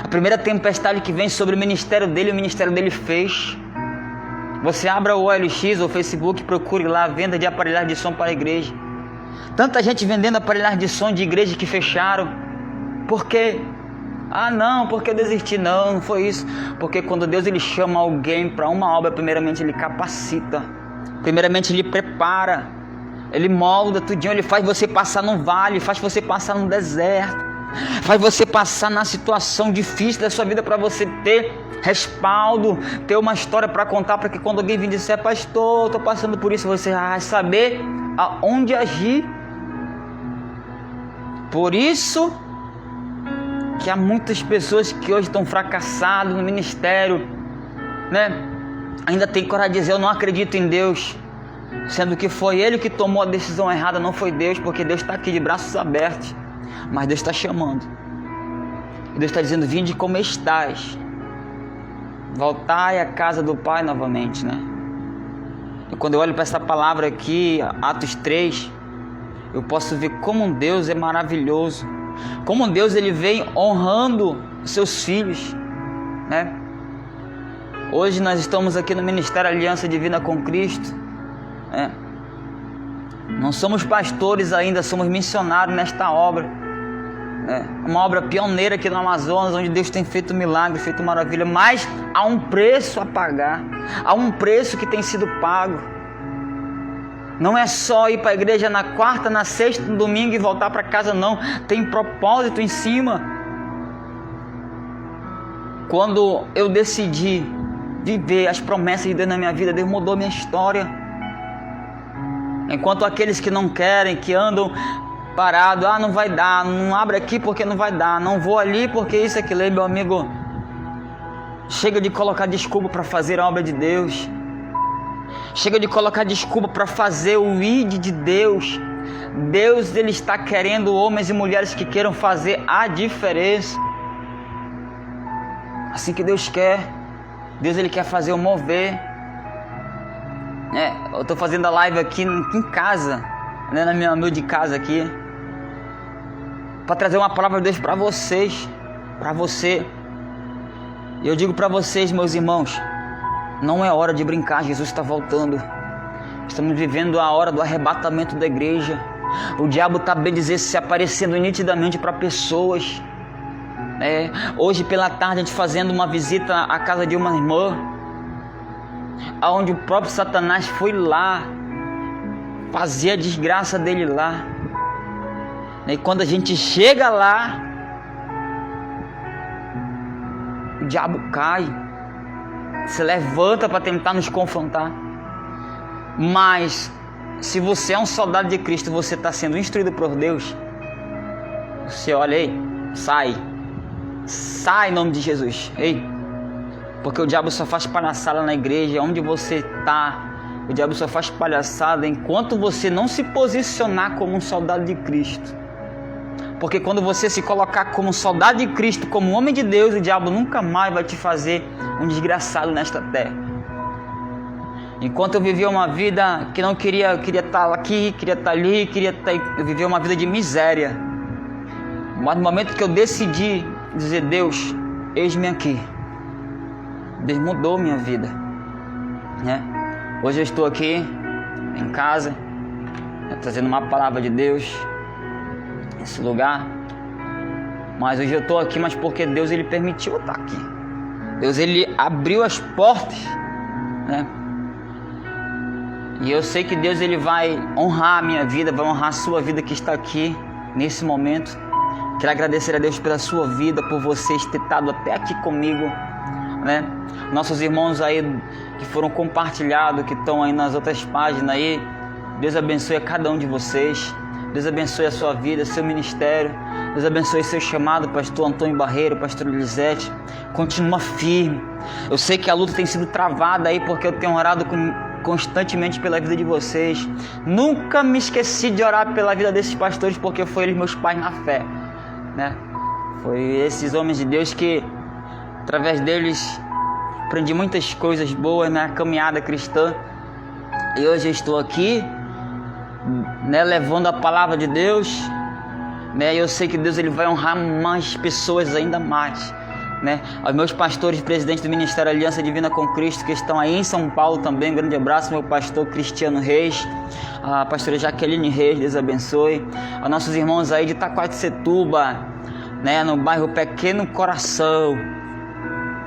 A primeira tempestade que vem sobre o ministério dele fez. Você abra o OLX ou o Facebook, procure lá a venda de aparelhagem de som para a igreja. Tanta gente vendendo aparelhagem de som de igrejas que fecharam. Por quê? Não, porque eu desisti. Não foi isso. Porque quando Deus ele chama alguém para uma obra, primeiramente ele capacita. Primeiramente ele prepara. Ele molda tudinho. Ele faz você passar num vale, faz você passar num deserto. Faz você passar na situação difícil da sua vida para você ter respaldo, ter uma história para contar, para que quando alguém vir dizer, pastor, estou passando por isso, você saber aonde agir. Por isso que há muitas pessoas que hoje estão fracassadas no ministério, ainda tem coragem de dizer, eu não acredito em Deus, sendo que foi ele que tomou a decisão errada, não foi Deus, porque Deus está aqui de braços abertos, mas Deus está chamando, Deus está dizendo, vinde como estás, voltai à casa do Pai novamente, E quando eu olho para essa palavra aqui, Atos 3, eu posso ver como Deus é maravilhoso, como Deus ele vem honrando seus filhos, Hoje nós estamos aqui no Ministério Aliança Divina com Cristo, Não somos pastores ainda, somos missionários nesta obra. Uma obra pioneira aqui no Amazonas, onde Deus tem feito milagre, feito maravilha, mas há um preço a pagar, há um preço que tem sido pago. Não é só ir para a igreja na quarta, na sexta, no domingo e voltar para casa, não. Tem propósito em cima. Quando eu decidi viver as promessas de Deus na minha vida, Deus mudou minha história. Enquanto aqueles que não querem, que andam parado, não vai dar, não abre aqui porque não vai dar, não vou ali porque isso, aquilo, meu amigo, chega de colocar desculpa para fazer a obra de Deus, chega de colocar desculpa para fazer o ID de Deus. Deus ele está querendo homens e mulheres que queiram fazer a diferença, assim que Deus quer. Deus ele quer fazer o mover. Eu estou fazendo a live aqui em casa, na minha humilde casa aqui, para trazer uma palavra de Deus para vocês, para você. E eu digo para vocês, meus irmãos, não é hora de brincar, Jesus está voltando. Estamos vivendo a hora do arrebatamento da igreja. O diabo está, bem dizer, se aparecendo nitidamente para pessoas. Hoje pela tarde a gente fazendo uma visita à casa de uma irmã, onde o próprio Satanás foi lá fazer a desgraça dele lá. E quando a gente chega lá, o diabo cai, se levanta para tentar nos confrontar. Mas se você é um soldado de Cristo, você está sendo instruído por Deus, você olha aí, sai em nome de Jesus, porque o diabo só faz palhaçada na igreja. Onde você está, O diabo só faz palhaçada enquanto você não se posicionar como um soldado de Cristo. Porque quando você se colocar como soldado de Cristo, como homem de Deus, o diabo nunca mais vai te fazer um desgraçado nesta terra. Enquanto eu vivia uma vida que não queria estar aqui, queria estar ali, eu vivia uma vida de miséria. Mas no momento que eu decidi dizer, Deus, eis-me aqui, Deus mudou minha vida, né? Hoje eu estou aqui em casa, trazendo uma palavra de Deus nesse lugar. Mas hoje eu estou aqui, mas porque Deus ele permitiu eu estar aqui. Deus ele abriu as portas, né? E eu sei que Deus ele vai honrar a minha vida, vai honrar a sua vida que está aqui nesse momento. Quero agradecer a Deus pela sua vida, por vocês ter estado até aqui comigo, né? Nossos irmãos aí que foram compartilhados, que estão aí nas outras páginas aí, Deus abençoe a cada um de vocês. Deus abençoe a sua vida, seu ministério. Deus abençoe seu chamado, pastor Antônio Barreiro, pastor Elisete. Continua firme. Eu sei que a luta tem sido travada aí, porque eu tenho orado constantemente pela vida de vocês. Nunca me esqueci de orar pela vida desses pastores, porque foi eles meus pais na fé, né? Foi esses homens de Deus que, através deles, aprendi muitas coisas boas na caminhada cristã. E hoje eu estou aqui, né, levando a palavra de Deus, né? Eu sei que Deus ele vai honrar mais pessoas ainda mais, né? Aos meus pastores, presidentes do Ministério Aliança Divina com Cristo, que estão aí em São Paulo também, um grande abraço, meu pastor Cristiano Reis, a pastora Jaqueline Reis, Deus abençoe. Aos nossos irmãos aí de Itaquaquecetuba, né, no bairro Pequeno Coração,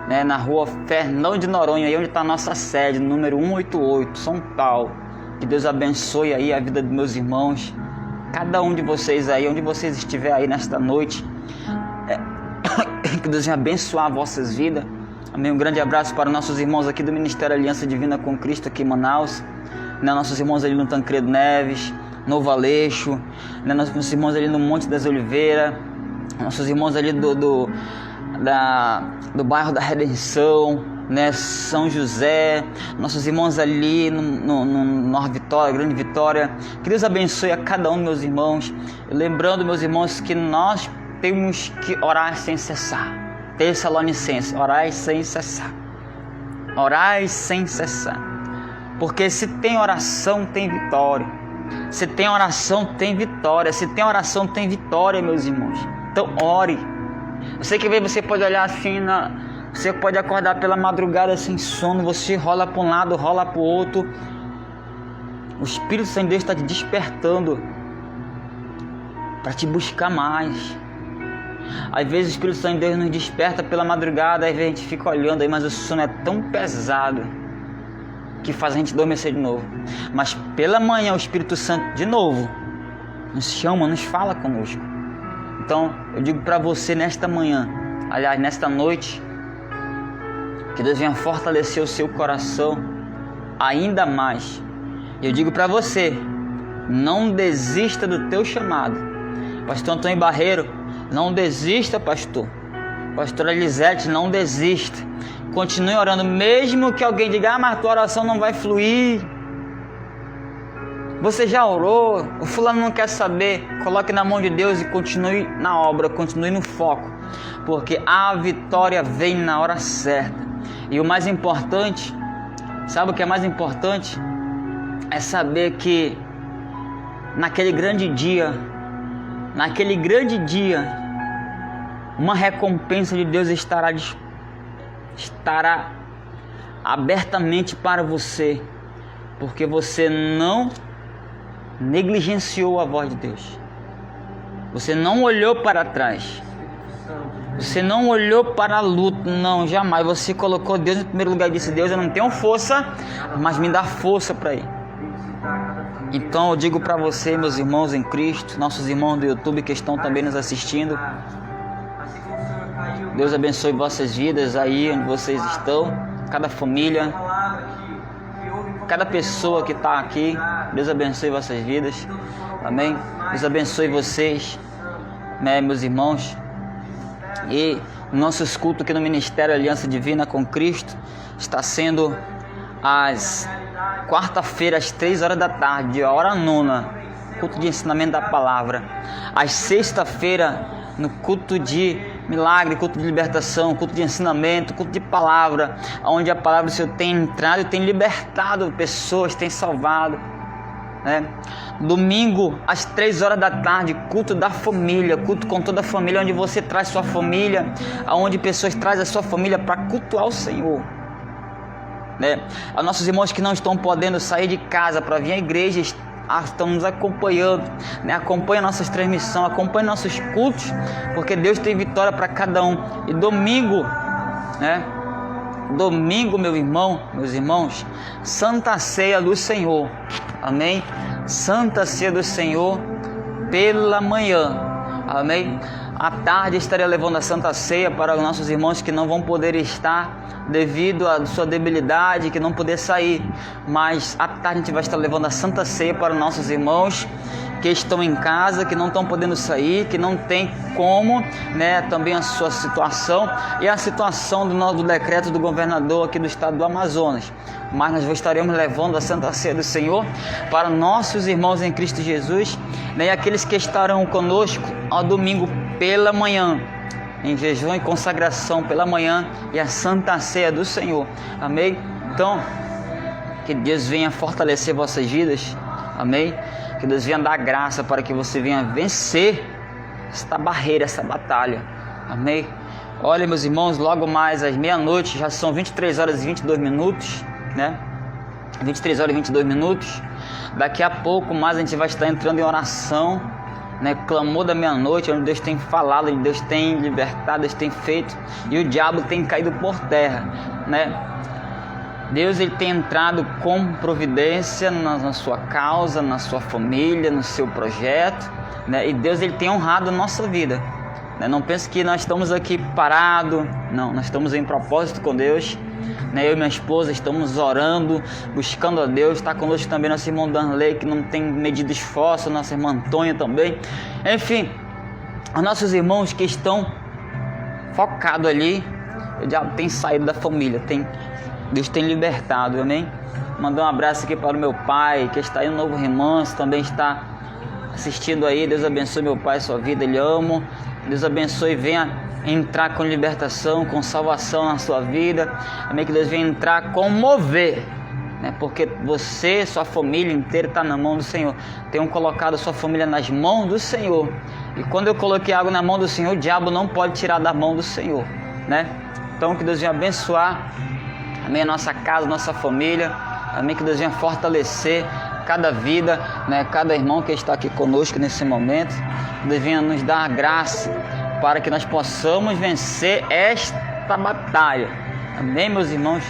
né, na rua Fernão de Noronha, aí onde está a nossa sede, número 188, São Paulo. Que Deus abençoe aí a vida dos meus irmãos, cada um de vocês aí, onde vocês estiverem aí nesta noite. Que Deus venha abençoar vossas vidas. Amém. Um grande abraço para nossos irmãos aqui do Ministério Aliança Divina com Cristo aqui em Manaus, né? Nossos irmãos ali no Tancredo Neves, Novo Aleixo, né? Nossos irmãos ali no Monte das Oliveiras, nossos irmãos ali do bairro da Redenção, né? São José, nossos irmãos ali no Nova Vitória, Grande Vitória. Que Deus abençoe a cada um dos meus irmãos. Lembrando, meus irmãos, que nós temos que orar sem cessar. Tessalonicenses, orai sem cessar. Orai sem cessar. Porque se tem oração, tem vitória. Se tem oração, tem vitória. Se tem oração, tem vitória, meus irmãos. Então ore. Eu sei que você pode olhar assim, você pode acordar pela madrugada sem sono, você rola para um lado, rola para o outro. O Espírito Santo de Deus está te despertando para te buscar mais. Às vezes o Espírito Santo de Deus nos desperta pela madrugada, às vezes a gente fica olhando aí, mas o sono é tão pesado que faz a gente adormecer de novo. Mas pela manhã o Espírito Santo de novo nos chama, nos fala conosco. Então eu digo para você nesta manhã, aliás nesta noite, que Deus venha fortalecer o seu coração ainda mais. E eu digo para você, não desista do teu chamado. Pastor Antônio Barreiro, não desista, pastor. Pastora Elisete, não desista. Continue orando, mesmo que alguém diga, mas a tua oração não vai fluir. Você já orou, o fulano não quer saber. Coloque na mão de Deus e continue na obra, continue no foco. Porque a vitória vem na hora certa. E o mais importante, sabe o que é mais importante? É saber que naquele grande dia, uma recompensa de Deus estará abertamente para você, porque você não negligenciou a voz de Deus, você não olhou para trás, você não olhou para a luta, não, jamais. Você colocou Deus em primeiro lugar e disse, Deus, eu não tenho força, mas me dá força para ir. Então eu digo para você, meus irmãos em Cristo, nossos irmãos do YouTube que estão também nos assistindo, Deus abençoe vossas vidas aí onde vocês estão, cada família, cada pessoa que está aqui. Deus abençoe vossas vidas, amém? Deus abençoe vocês, né, meus irmãos. E nossos cultos aqui no Ministério Aliança Divina com Cristo está sendo às quarta-feira, às 3 horas da tarde, a hora nona, culto de ensinamento da palavra. Às sexta-feira, no culto de milagre, culto de libertação, culto de ensinamento, culto de palavra, onde a palavra do Senhor tem entrado e tem libertado pessoas, tem salvado, né? Domingo, às 3 horas da tarde, culto da família, culto com toda a família, onde você traz sua família, onde pessoas trazem a sua família para cultuar o Senhor, né? Aos nossos irmãos que não estão podendo sair de casa para vir à igreja, estão nos acompanhando, né? Acompanha nossas transmissões, acompanha nossos cultos, porque Deus tem vitória para cada um. E domingo, né? Domingo, meu irmão, meus irmãos, Santa Ceia do Senhor, amém? Santa Ceia do Senhor pela manhã, amém? À tarde estarei levando a Santa Ceia para os nossos irmãos que não vão poder estar devido à sua debilidade, que não poder sair, mas à tarde a gente vai estar levando a Santa Ceia para os nossos irmãos que estão em casa, que não estão podendo sair, que não tem como, né? Também a sua situação e a situação do decreto do governador aqui do estado do Amazonas. Mas nós estaremos levando a Santa Ceia do Senhor para nossos irmãos em Cristo Jesus, né? E aqueles que estarão conosco ao domingo pela manhã, em jejum e consagração pela manhã, e a Santa Ceia do Senhor, amém? Então, que Deus venha fortalecer vossas vidas, amém? Que Deus venha dar graça para que você venha vencer esta barreira, essa batalha, amém? Olha, meus irmãos, logo mais às meia-noite, já são 23 horas e 22 minutos, né? 23 horas e 22 minutos, daqui a pouco mais a gente vai estar entrando em oração, né? Clamor da meia-noite, onde Deus tem falado, onde Deus tem libertado, Deus tem feito, e o diabo tem caído por terra, né? Deus, ele tem entrado com providência na sua causa, na sua família, no seu projeto, né? E Deus, ele tem honrado a nossa vida, né? Não pense que nós estamos aqui parados, não, nós estamos em propósito com Deus, né? Eu e minha esposa estamos orando, buscando a Deus. Está conosco também nosso irmão Danley, que não tem medido esforço, nossa irmã Antônia também. Enfim, os nossos irmãos que estão focados ali, o diabo tem saído da família, Deus tem libertado, amém? Mandar um abraço aqui para o meu pai, que está aí no Novo Remanso, também está assistindo aí. Deus abençoe meu pai, sua vida, ele amo. Deus abençoe e venha entrar com libertação, com salvação na sua vida, amém? Que Deus venha entrar com mover, né? Porque você, sua família inteira está na mão do Senhor. Tenham colocado a sua família nas mãos do Senhor, e quando eu coloquei algo na mão do Senhor, o diabo não pode tirar da mão do Senhor, né? Então que Deus venha abençoar, amém, a nossa casa, nossa família, amém? Que Deus venha fortalecer cada vida, né? Cada irmão que está aqui conosco nesse momento, que Deus venha nos dar graça para que nós possamos vencer esta batalha, amém, meus irmãos?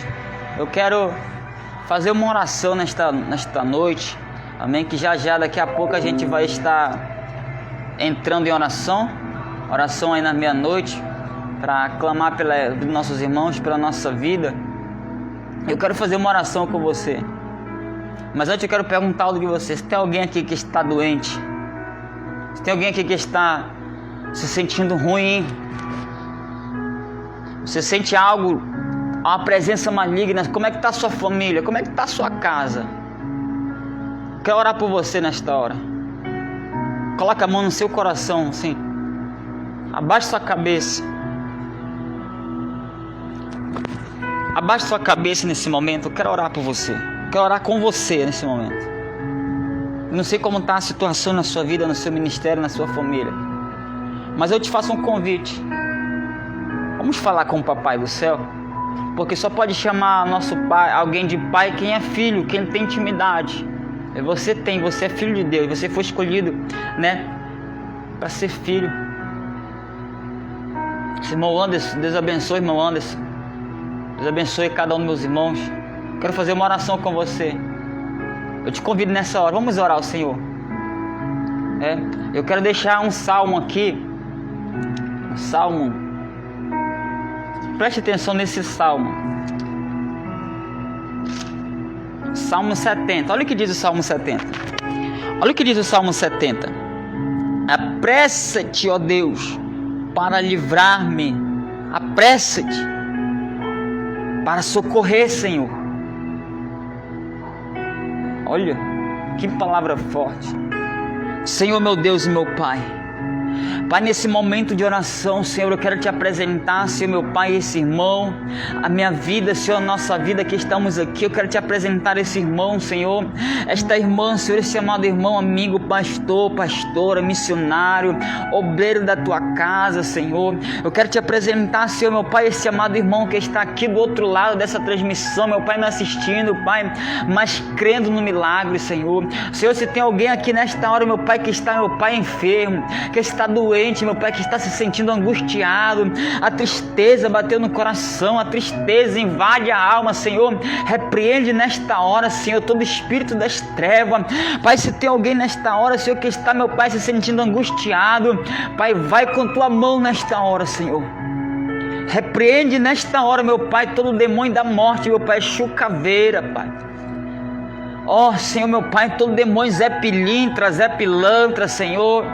Eu quero fazer uma oração nesta noite, amém? Que já daqui a pouco a gente vai estar entrando em oração aí na meia-noite, para clamar pelos nossos irmãos, pela nossa vida. Eu quero fazer uma oração com você, mas antes eu quero perguntar algo de você. Se tem alguém aqui que está doente, se tem alguém aqui que está se sentindo ruim, você sente algo, uma presença maligna, como é que está a sua família, como é que está a sua casa? Quero orar por você nesta hora. Coloca a mão no seu coração, assim, abaixe sua cabeça. Abaixe sua cabeça nesse momento. Eu quero orar por você. Eu quero orar com você nesse momento. Eu não sei como está a situação na sua vida, no seu ministério, na sua família, mas eu te faço um convite. Vamos falar com o Papai do Céu, porque só pode chamar nosso pai, alguém de pai, quem é filho, quem tem intimidade. Você é filho de Deus, você foi escolhido, né, para ser filho. Esse irmão Anderson, Deus abençoe, irmão Anderson. Deus abençoe cada um dos meus irmãos. Quero fazer uma oração com você. Eu te convido nessa hora, vamos orar ao Senhor. Eu quero deixar um salmo aqui. Um salmo. Preste atenção nesse salmo. Salmo 70. Olha o que diz o Salmo 70. Olha o que diz o Salmo 70. Apressa-te, ó Deus, para livrar-me. Apressa-te para socorrer, Senhor. Olha, que palavra forte. Senhor, meu Deus e meu Pai, Pai, nesse momento de oração, Senhor, eu quero te apresentar, Senhor, meu Pai, esse irmão, a minha vida, Senhor, a nossa vida que estamos aqui, eu quero te apresentar esse irmão, Senhor, esta irmã, Senhor, esse amado irmão, amigo, pastor, pastora, missionário, obreiro da tua casa, Senhor, eu quero te apresentar, Senhor, meu Pai, esse amado irmão que está aqui do outro lado dessa transmissão, meu Pai, me assistindo, Pai, mas crendo no milagre, Senhor, Senhor, se tem alguém aqui nesta hora, meu Pai, que está, meu Pai, enfermo, que está doente, meu Pai, que está se sentindo angustiado, a tristeza bateu no coração, a tristeza invade a alma, Senhor, repreende nesta hora, Senhor, todo espírito das trevas, Pai, se tem alguém nesta hora, Senhor, que está, meu Pai, se sentindo angustiado, Pai, vai com tua mão nesta hora, Senhor, repreende nesta hora, meu Pai, todo demônio da morte, meu Pai, chucaveira, Pai, ó, Senhor, meu Pai, todo demônio Zé Pilintra, Zé Pilantra, Senhor,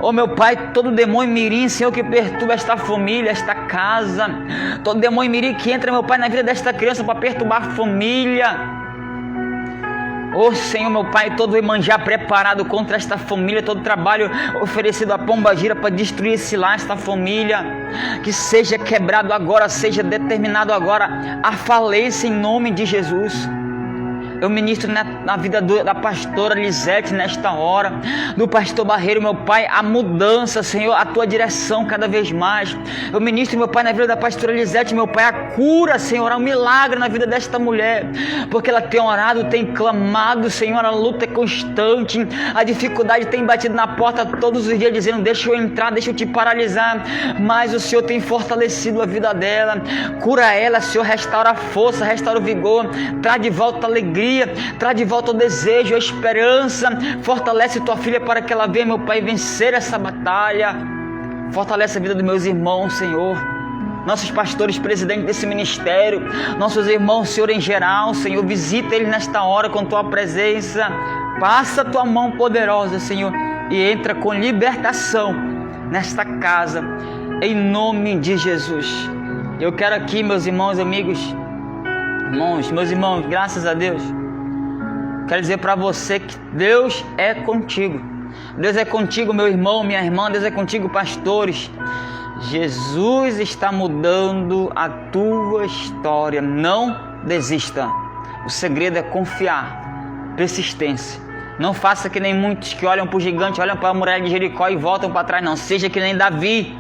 oh meu Pai, todo demônio mirim, Senhor, que perturba esta família, esta casa, todo demônio mirim que entra, meu Pai, na vida desta criança para perturbar a família, oh Senhor, meu Pai, todo Iemanjá preparado contra esta família, todo trabalho oferecido a pombagira para destruir esse lar, esta família, que seja quebrado agora, seja determinado agora a falência em nome de Jesus. Eu ministro na vida da pastora Lisete nesta hora, do pastor Barreiro, meu Pai, a mudança, Senhor, a tua direção cada vez mais. Eu ministro, meu Pai, na vida da pastora Lisete, meu Pai, a cura, Senhor, um milagre na vida desta mulher, porque ela tem orado, tem clamado, Senhor, a luta é constante, a dificuldade tem batido na porta todos os dias, dizendo, deixa eu entrar, deixa eu te paralisar, mas o Senhor tem fortalecido a vida dela, cura ela, Senhor, restaura a força, restaura o vigor, traz de volta a alegria, traz de volta o desejo, a esperança, fortalece tua filha para que ela venha, meu Pai, vencer essa batalha, fortalece a vida dos meus irmãos, Senhor, nossos pastores, presidentes desse ministério, nossos irmãos, Senhor, em geral, Senhor, visita eles nesta hora com tua presença, passa a tua mão poderosa, Senhor, e entra com libertação nesta casa, em nome de Jesus. Eu quero aqui, meus irmãos, amigos, meus irmãos, graças a Deus, quero dizer para você que Deus é contigo. Deus é contigo, meu irmão, minha irmã. Deus é contigo, pastores. Jesus está mudando a tua história. Não desista. O segredo é confiar, persistência. Não faça que nem muitos que olham para o gigante, olham para a muralha de Jericó e voltam para trás. Não, seja que nem Davi.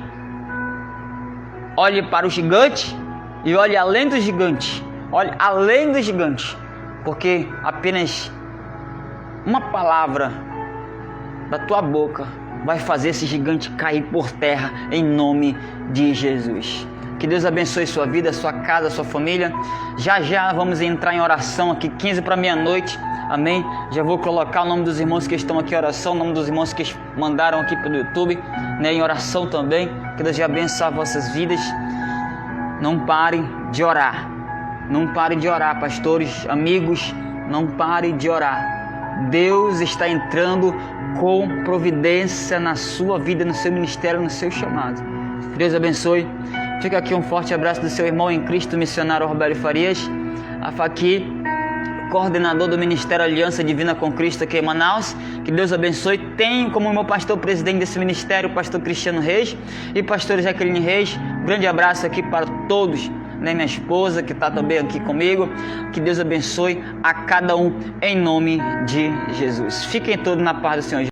Olhe para o gigante e olhe além do gigante. Olhe além do gigante. Porque apenas uma palavra da tua boca vai fazer esse gigante cair por terra em nome de Jesus. Que Deus abençoe sua vida, sua casa, sua família. Já vamos entrar em oração aqui, 15 para meia-noite. Amém? Já vou colocar o nome dos irmãos que estão aqui em oração, o nome dos irmãos que mandaram aqui pelo YouTube, né, em oração também. Que Deus abençoe vossas vidas. Não parem de orar. Não pare de orar, pastores, amigos, não pare de orar. Deus está entrando com providência na sua vida, no seu ministério, no seu chamado. Deus abençoe. Fica aqui um forte abraço do seu irmão em Cristo, missionário Roberto Farias, aqui, coordenador do Ministério Aliança Divina com Cristo aqui em Manaus. Que Deus abençoe. Tenho como meu pastor presidente desse ministério, o pastor Cristiano Reis e pastor Jaqueline Reis. Um grande abraço aqui para todos. Minha esposa que está também aqui comigo, que Deus abençoe a cada um em nome de Jesus. Fiquem todos na paz do Senhor.